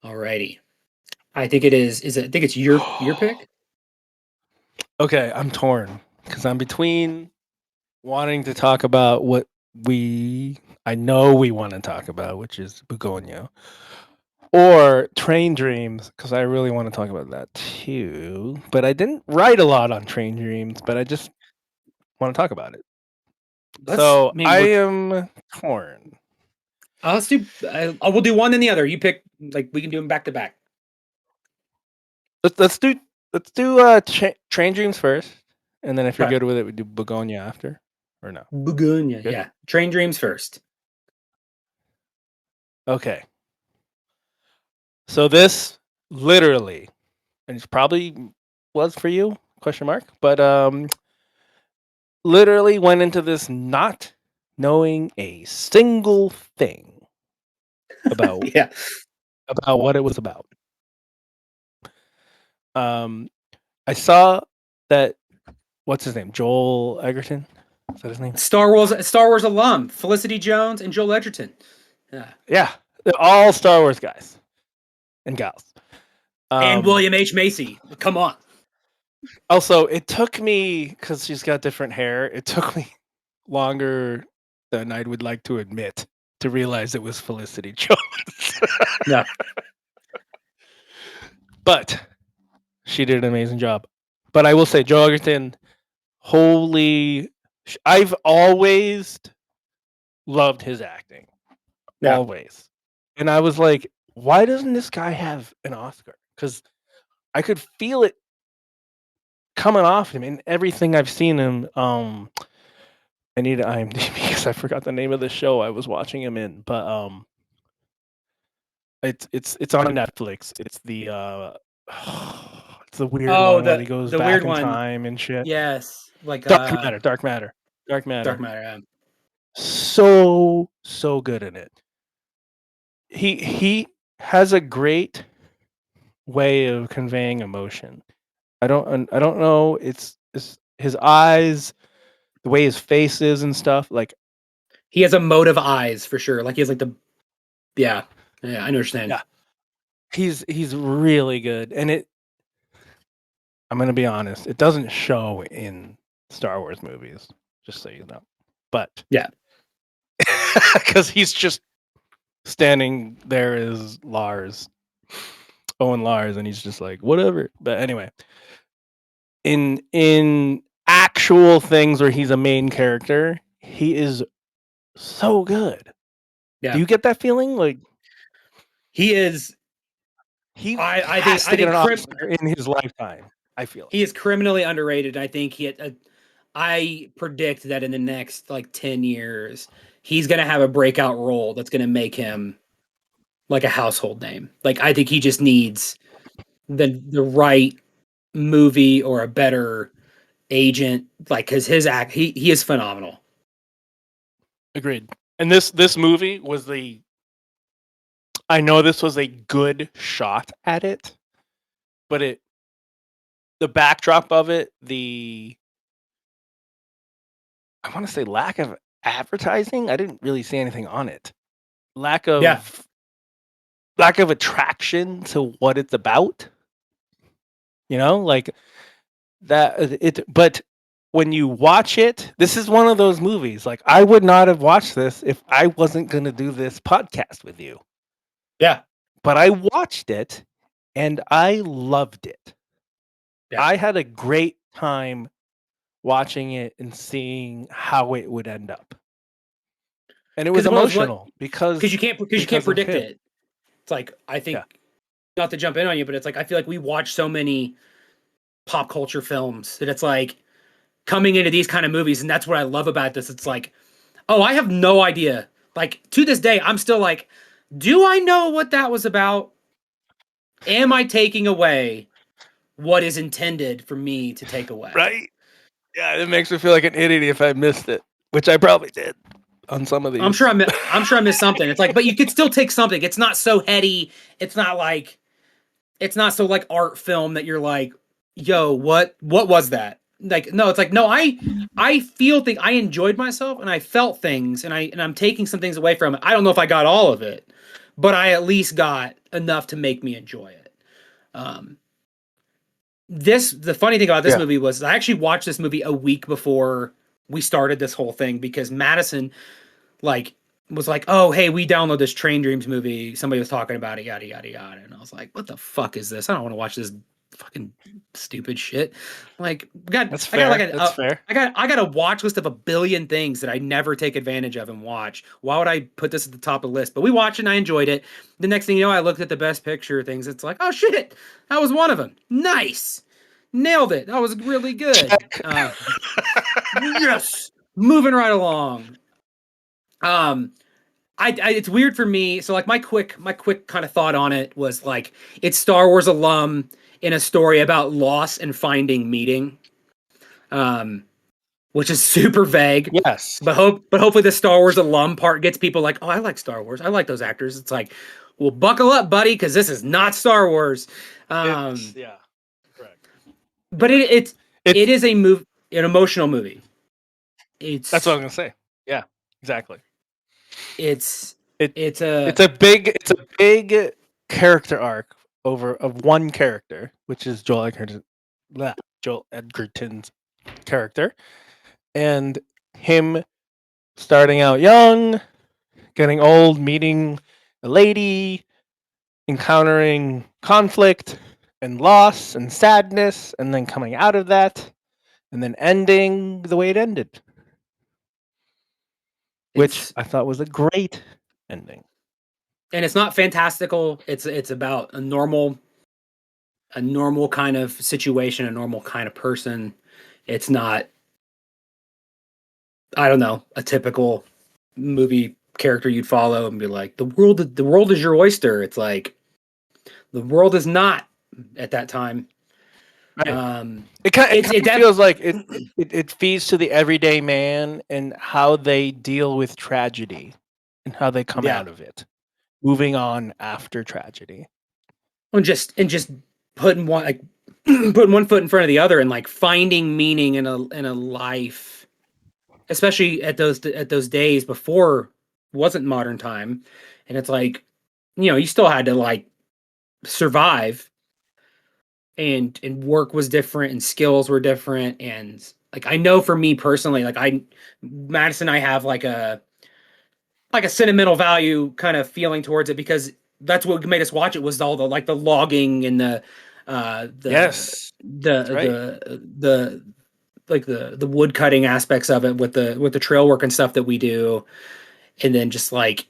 Alrighty. I think it is. I think it's your pick. Okay, I'm torn because I'm between wanting to talk about what I know we want to talk about, which is Begonia, or Train Dreams, because I really want to talk about that too. But I didn't write a lot on Train Dreams, but I just want to talk about it. Let's. So I mean, I am torn. let's do. We'll do one then the other. You pick. Like we can do them back to back. Let's do Train Dreams first, and then if you're Okay. good with it, we do Begonia after, or no? Begonia. Good. Yeah. Train dreams first. Okay. So this literally, and it's probably was for you, question mark, but literally went into this not knowing a single thing about Yeah. what it was about. Um, I saw that what's his name, Joel Egerton. Is that his name? Star Wars alum Felicity Jones and Joel Edgerton. Yeah. Yeah, they're all Star Wars guys and gals. And William H Macy. Come on. Also, it took me because she's got different hair. It took me longer than I would like to admit to realize it was Felicity Jones. Yeah. But she did an amazing job. But I will say, Joe Egerton, holy, I've always loved his acting, Yeah. always. And I was like, why doesn't this guy have an Oscar? Because I could feel it coming off him in everything I've seen him. I need IMDb because I forgot the name of the show I was watching him in, but it's on Netflix. It's the it's the weird Oh, one where the he goes the weird back in one. time and shit. Yes. Like Dark Matter, Dark Dark Matter. Matter. So good in it. He has a great way of conveying emotion. I don't know. It's his eyes, the way his face is and stuff. Like He has emotive eyes for sure. Like he has like the yeah. Yeah, I understand. yeah, he's really good, and it. I'm gonna be honest. It doesn't show in Star Wars movies, just so you know. But Yeah. because he's just standing there as Owen Lars, and he's just like whatever. But anyway, in actual things where he's a main character, he is so good. Yeah. Do you get that feeling? Like He is he I think has to get an Crim Oscar in his lifetime. I feel like. he is criminally underrated. I think I predict that in the next like 10 years he's going to have a breakout role that's going to make him like a household name. Like I think he just needs the right movie or a better agent like cuz his act he is phenomenal. Agreed. And this movie was I know this was a good shot at it, but the backdrop of it, I want to say lack of advertising. I didn't really see anything on it. Lack Yeah. of attraction to what it's about. Like that it but when you watch it, this is one of those movies. Like I would not have watched this if I wasn't going to do this podcast with you. Yeah. But I watched it and I loved it. Yeah. I had a great time watching it and seeing how it would end up. And it was emotional because you can't predict it. It's like I think yeah. not to jump in on you, but it's like I feel like we watch so many pop culture films that it's like coming into these kind of movies, and that's what I love about this. It's like, oh, I have no idea. Like to this day, I'm still like, do I know what that was about? Am I taking away what is intended for me to take away? Right? Yeah, it makes me feel like an idiot if I missed it, which I probably did on some of I'm these. sure I missed something. It's like, but you could still take something. It's not so heady. It's not so like art film that you're like, yo, what was that? Like, no, it's like, no, I feel things. I enjoyed myself and I felt things, and I'm taking some things away from it. I don't know if I got all of it, but I at least got enough to make me enjoy it. Um, the funny thing about this Yeah. movie was I actually watched this movie a week before we started this whole thing because Madison like was like, "Oh, hey, we download this Train Dreams movie. Somebody was talking about it, yada yada yada." And I was like, "What the fuck is this? I don't want to watch this fucking stupid shit." Like, That's I got like fair. That's fair. I got a watch list of a billion things that I never take advantage of and watch. Why would I put this at the top of the list? But we watched it and I enjoyed it. The next thing you know, I looked at the best picture things. It's like, oh shit, that was one of them. Nice, nailed it. That was really good. Yes, moving right along. Um, it's weird for me. So like my quick kind of thought on it was like it's Star Wars alum in a story about loss and finding meaning, um, which is super vague. Yes. But hopefully the Star Wars alum part gets people like, oh, I like Star Wars. I like those actors. It's like, well, buckle up, buddy, because this is not Star Wars. Yeah. Correct. But it is a an emotional movie. That's what It's I'm gonna say. Yeah. Exactly. it's It it's a it's a big character arc of one character, which is Joel Edgerton's character, and him starting out young, getting old, meeting a lady, encountering conflict and loss and sadness, and then coming out of that, and then ending the way it ended, which it's I thought was a great ending. and it's not fantastical. It's about a normal kind of situation, a normal kind of person. It's not, I don't know, a typical movie character you'd follow and be like, the world is your oyster. It's like the world is not at that time. Right. Um, It kind it's it of def- feels like it feeds to the everyday man and how they deal with tragedy and how they come yeah, out of it, moving on after tragedy. and just putting one like putting one foot in front of the other and like finding meaning in a life, especially at those days before wasn't modern time, and it's like you still had to like survive, and work was different and skills were different, and like I know for me personally, like I Madison and I have like a sentimental value kind of feeling towards it because that's what made us watch it was all the like the logging and uh the Yes, that's the right. the like the wood cutting aspects of it with the trail work and stuff that we do, and then just like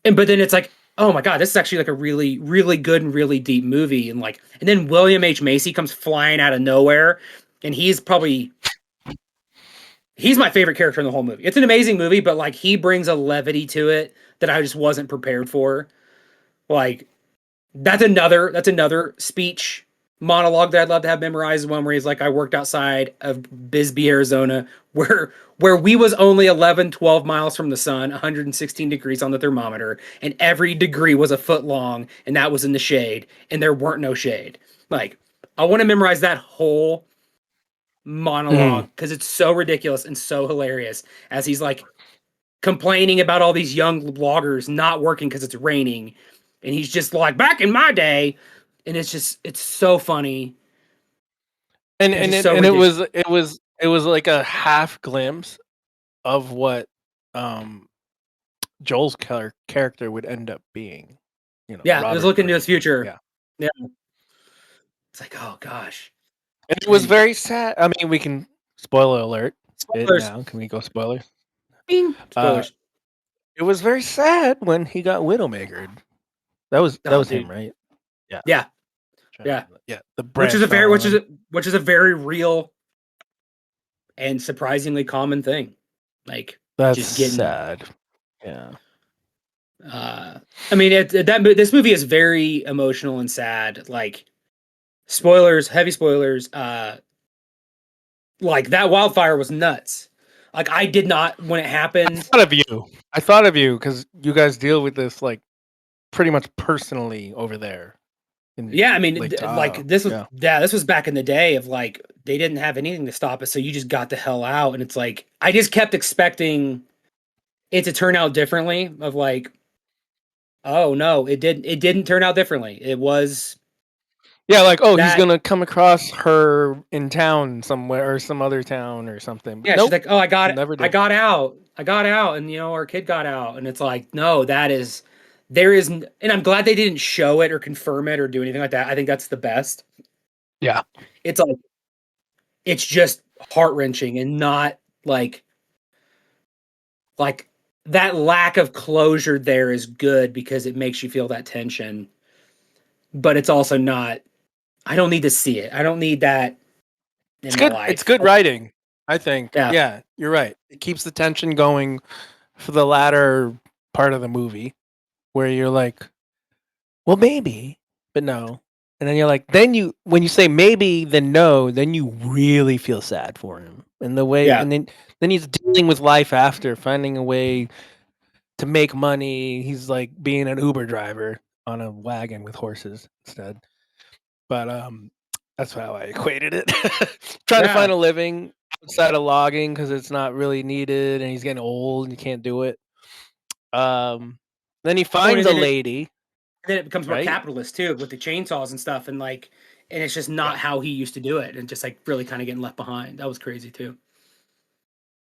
but then it's like, oh my god, this is actually like a really really good and really deep movie, and then William H. Macy comes flying out of nowhere, and he's my favorite character in the whole movie. It's an amazing movie, but like he brings a levity to it that I just wasn't prepared for. Like that's another speech monologue that I'd love to have memorized. One where he's like, I worked outside of Bisbee, Arizona, where we was only 11, 12 miles from the sun, 116 degrees on the thermometer, and every degree was a foot long, and that was in the shade, and there weren't no shade. Like, I want to memorize that whole Mm. monologue because it's so ridiculous and so hilarious as he's like complaining about all these young loggers not working because it's raining, and he's just like, back in my day, and it's so funny And and and just it, so and it ridiculous. was it was like a half glimpse of what um Joel's character would end up being. Yeah, it was Robert looking to his Green. future. Yeah. Yeah, it's like, oh gosh. And it was And very sad. I mean, we can spoiler alert it spoilers, now. Can we go spoilers? bing, Uh, spoilers. it was very sad when he got widowmakered. That Oh was him, dude, right? Yeah. yeah, Trying to yeah. remember. Yeah. The branch fell on Which him. is a very real and surprisingly common thing. Like That's just getting sad. Yeah. uh I mean this movie is very emotional and sad. Like spoilers, heavy spoilers, like that wildfire was nuts. Like I did not when it I happened. thought of you. I thought of you because you guys deal with this like pretty much personally over there in Yeah, I mean, Lake Tahoe. like this was Yeah. yeah, this was back in the day of like they didn't have anything to stop it, so you just got the hell out. And it's like I just kept expecting it to turn out differently. Of like Oh no, it didn't turn out differently. It was Yeah, like, oh, he's that gonna come across her in town somewhere or some other town or something. But yeah, she's nope, like, "Oh, I got it. never I did. got out. I got out and our kid got out." And it's like, "No, there is and I'm glad they didn't show it or confirm it or do anything like that. I think that's the best. Yeah. It's like it's just heart-wrenching and not like that lack of closure there is good because it makes you feel that tension, but it's also not I don't need to see it. I don't need that in It's my good. It's life. good writing, I think. Yeah. Yeah, you're right. It keeps the tension going for the latter part of the movie where you're like, well, maybe, but no. And then you're like, then when you say maybe, then no, then you really feel sad for him. And the way, Yeah. and then he's dealing with life after, finding a way to make money. He's like being an Uber driver on a wagon with horses instead. But that's how I equated it. Trying to find Yeah. a living outside of logging because it's not really needed, and he's getting old and you can't do it. Um, then he Oh, finds and a then it lady, then it becomes more right? capitalist too with the chainsaws and stuff and it's just Yeah. not how he used to do it and just like really kind of getting left behind. That was crazy too.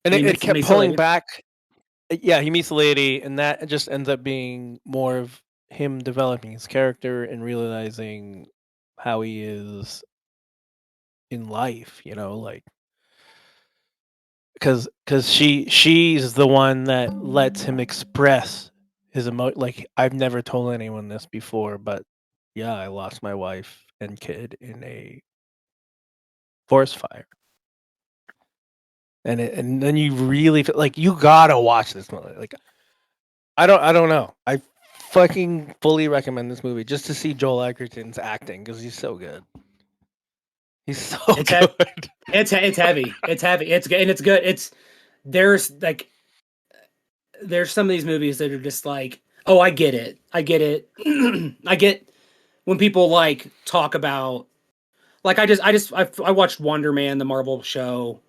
And And he it meets kept meets the pulling lady. back. Yeah, he meets a lady, and that just ends up being more of him developing his character and realizing how he is in life. Like because she's the one that lets him express his like I've never told anyone this before, but yeah, I lost my wife and kid in a forest fire. And then you really feel like you gotta watch this movie. Like I don't know. I fucking fully recommend this movie just to see Joel Edgerton's acting because he's so good. He's so It's he- good. it's heavy. It's heavy. And it's good. There's like there's some of these movies that are just like, "Oh, I get it. I get it." I get when people like talk about like I watched Wonder Man the Marvel show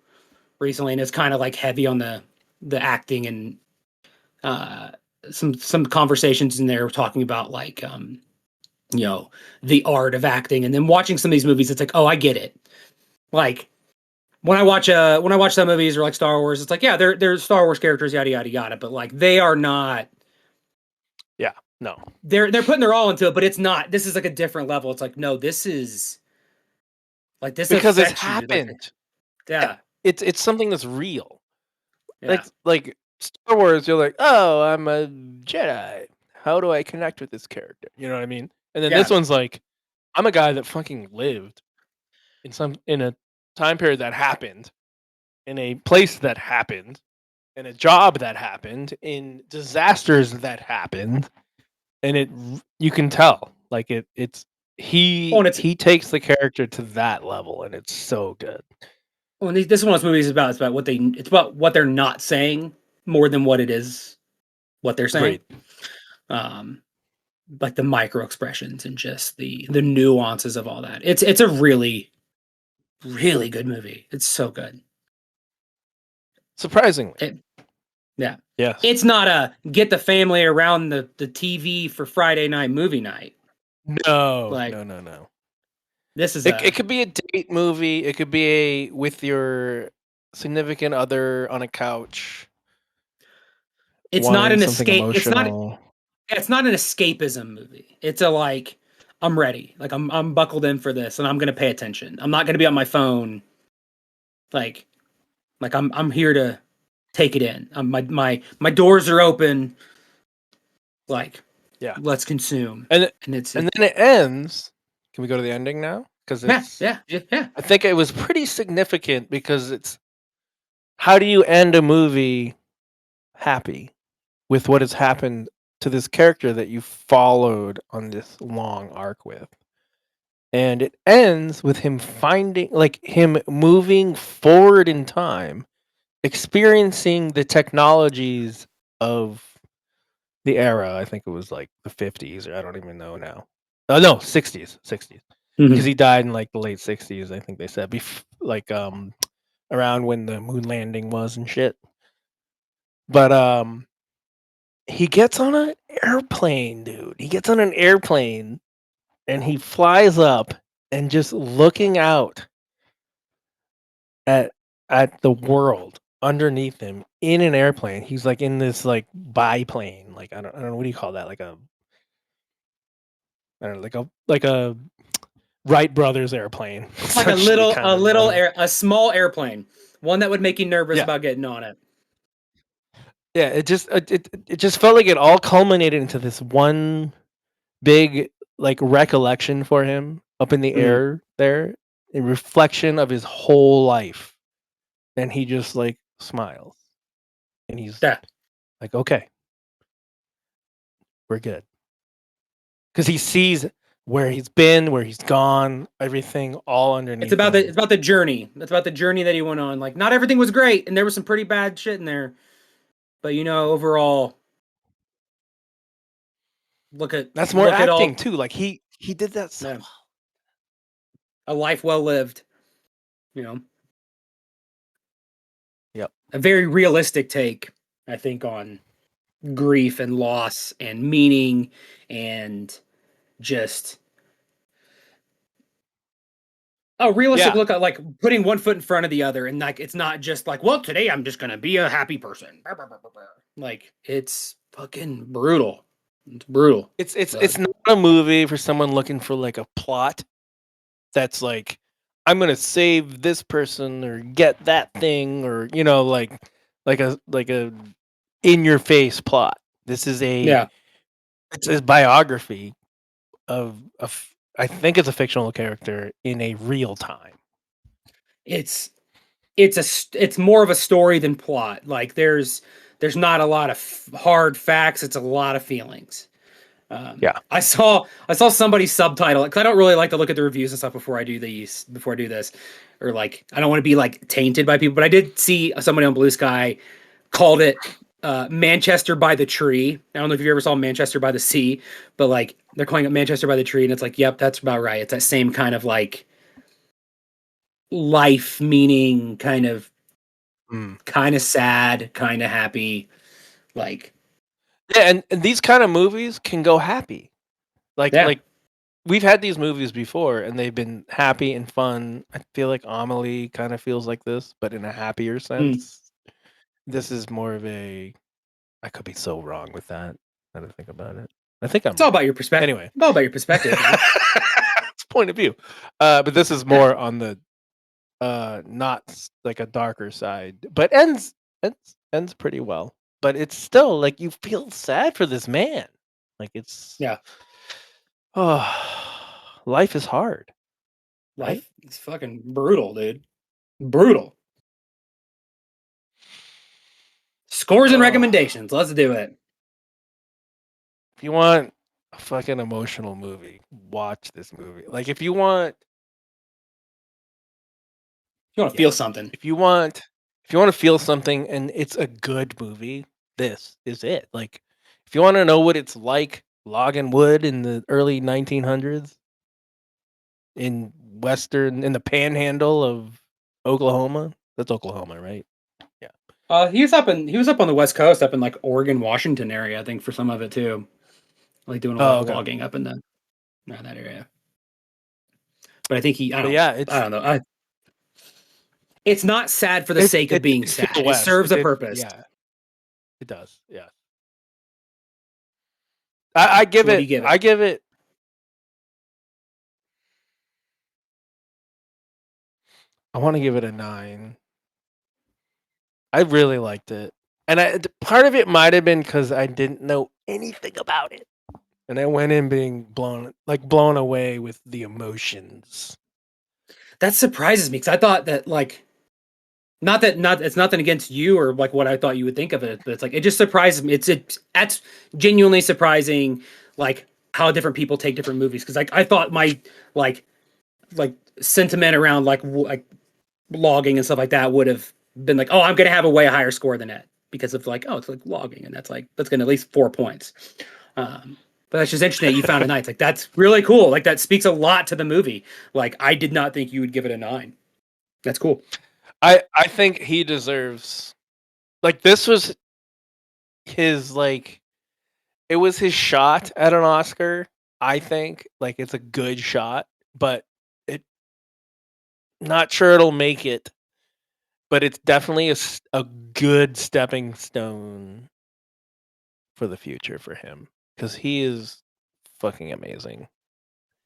recently and it's kind of like heavy on the acting and uh some conversations in there talking about like you know the art of acting and then watching some of these movies it's like oh I get it like when I watch some movies or like Star Wars it's like yeah they're Star Wars characters yada yada yada but like they are not Yeah, no, they're putting their all into it but it's not this is like a different level it's like no this is like this because it's affects you like happened. Yeah, yeah it's something that's real. yeah Like Star Wars, you're like, oh, I'm a Jedi. How do I connect with this character? You know what I mean? And then this yeah one's like, I'm a guy that fucking lived in a time period that happened, in a place that happened, in a job that happened, in disasters that happened, and you can tell like it's oh he and it's he takes the character to that level, and it's so good. well, and this is one of those movies it's about what they it's about what they're not saying more than what it is what they're saying Agreed. um like the micro expressions and just the nuances of all that it's a really really good movie it's so good Surprisingly, it, yeah yes. it's not a get the family around the TV for Friday night movie night No, like no, no, no. this is It a could be a date movie. It could be a with your significant other on a couch it's not wanting an something escape emotional. it's not an escapism movie it's a like I'm ready like I'm buckled in for this and I'm gonna pay attention I'm not gonna be on my phone like I'm here to take it in. My doors are open. Like Yeah. let's consume. And And it's and then it ends. Can we go to the ending now? Because yeah it's yeah yeah yeah. I think it was pretty significant because it's how do you end a movie happy with what has happened to this character that you followed on this long arc with? And it ends with him finding like him moving forward in time, experiencing the technologies of the era. I think it was like the 50s, or I don't even know now. No, 60s, 60s, because Mhm. he died in like the late 60s. I think they said, like around when the moon landing was and shit. But he gets on an airplane, dude. He gets on an airplane and he flies up and just looking out at the world underneath him in an airplane. He's like in this like biplane, like I don't know what do you call that? Like a I don't know, like a Wright brothers airplane. Like a Essentially kind of. a small airplane, one that would make you nervous Yeah. about getting on it. Yeah, it just felt like it all culminated into this one big like recollection for him up in the Mhm. air there, a reflection of his whole life. And he just like smiles. And he's Yeah, like, okay, we're good. Because he sees where he's been, where he's gone, everything all underneath him. it's about the journey. It's about the journey that he went on. Like, not everything was great, and there was some pretty bad shit in there. But overall, That's more look at acting all. too. Like he did that so Yeah, well. a life well lived. You know, Yep. a very realistic take, I think, on grief and loss and meaning and just a realistic Yeah. look at like putting one foot in front of the other, and like it's not just like, well, today I'm just gonna be a happy person. Like it's fucking brutal. It's brutal. It's not a movie for someone looking for like a plot that's like I'm gonna save this person or get that thing or like a in your face plot. This is Yeah, it's a biography of I think it's a fictional character in a real time. it's it's more of a story than plot. Like there's not a lot of hard facts. It's a lot of feelings. Yeah. I saw somebody subtitle it because I don't really like to look at the reviews and stuff before I do this, or like I don't want to be like tainted by people. But I did see somebody on Blue Sky called it Manchester by the Tree. I don't know if you ever saw Manchester by the Sea, but like they're calling it Manchester by the Tree, and it's like, yep, that's about right. It's that same kind of like life meaning Mm. kind of sad, kind of happy, like Yeah, and these kind of movies can go happy. yeah. Like we've had these movies before and they've been happy and fun. I feel like Amelie kind of feels like this, but in a happier Mm. sense. This is more of a I could be so wrong with that. Now that I think about it. I think I'm It's all right. about your perspective. Anyway. It's all about your perspective, man. It's point of view. But this is Yeah. more on the not like a darker side, but ends pretty well. But it's still like you feel sad for this man. Like it's Yeah. oh, life is hard, right? Life is fucking brutal, dude. Brutal. Scores and Oh, recommendations. Let's do it. if you want a fucking emotional movie, watch this movie. Like You want to yeah, feel something. if you want to feel something and it's a good movie, this is it. Like if you want to know what it's like logging wood in the early 1900s in the panhandle of Oklahoma. That's Oklahoma, right? Yeah. He was up on the West Coast, up in like Oregon, Washington area, I think, for some of it too. Like doing a lot Oh, of okay. logging up in that area. But I think But yeah, I don't know. It's not sad for the it sake of it being did feel sad. It west. serves It a did, purpose. yeah, it does. Yeah. I So give what do you it give it? I give it I want to give it a 9. I really liked it. And part of it might have been cuz I didn't know anything about it. And I went in being blown away with the emotions. That surprises me because I thought that like not it's nothing against you or like what I thought you would think of it, but it's like it just surprises me. That's genuinely surprising, like how different people take different movies. Because like I thought my like like sentiment around like logging and stuff like that would have been like, oh, I'm gonna have a way higher score than that because of like, oh, it's like logging and that's gonna at least 4 points. But that's just interesting that you found a nine. It's like that's really cool. Like that speaks a lot to the movie. Like I did not think you would give it a 9. That's cool. I think he deserves like this was his like it was his shot at an Oscar. I think like it's a good shot, but it not sure it'll make it. But it's definitely a good stepping stone for the future for him because he is fucking amazing.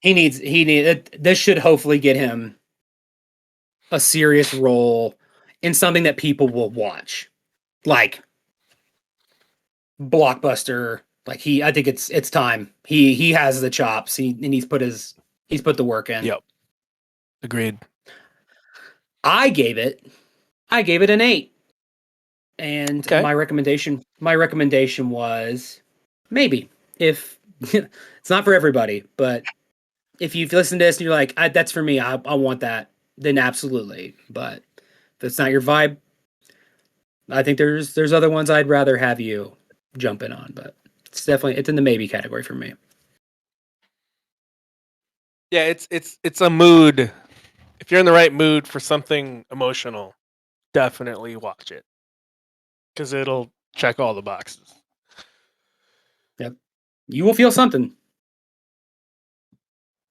This should hopefully get him a serious role in something that people will watch, like blockbuster. Like I think it's time. He has the chops. He's put the work in. Yep, agreed. I gave it an 8, and Okay. my recommendation was maybe if it's not for everybody, but if you've listened to this and you're like, that's for me, I want that, then absolutely. But if it's not your vibe, I think there's other ones I'd rather have you jump in on, but it's in the maybe category for me. Yeah, it's a mood. If you're in the right mood for something emotional, definitely watch it because it'll check all the boxes. Yep, you will feel something.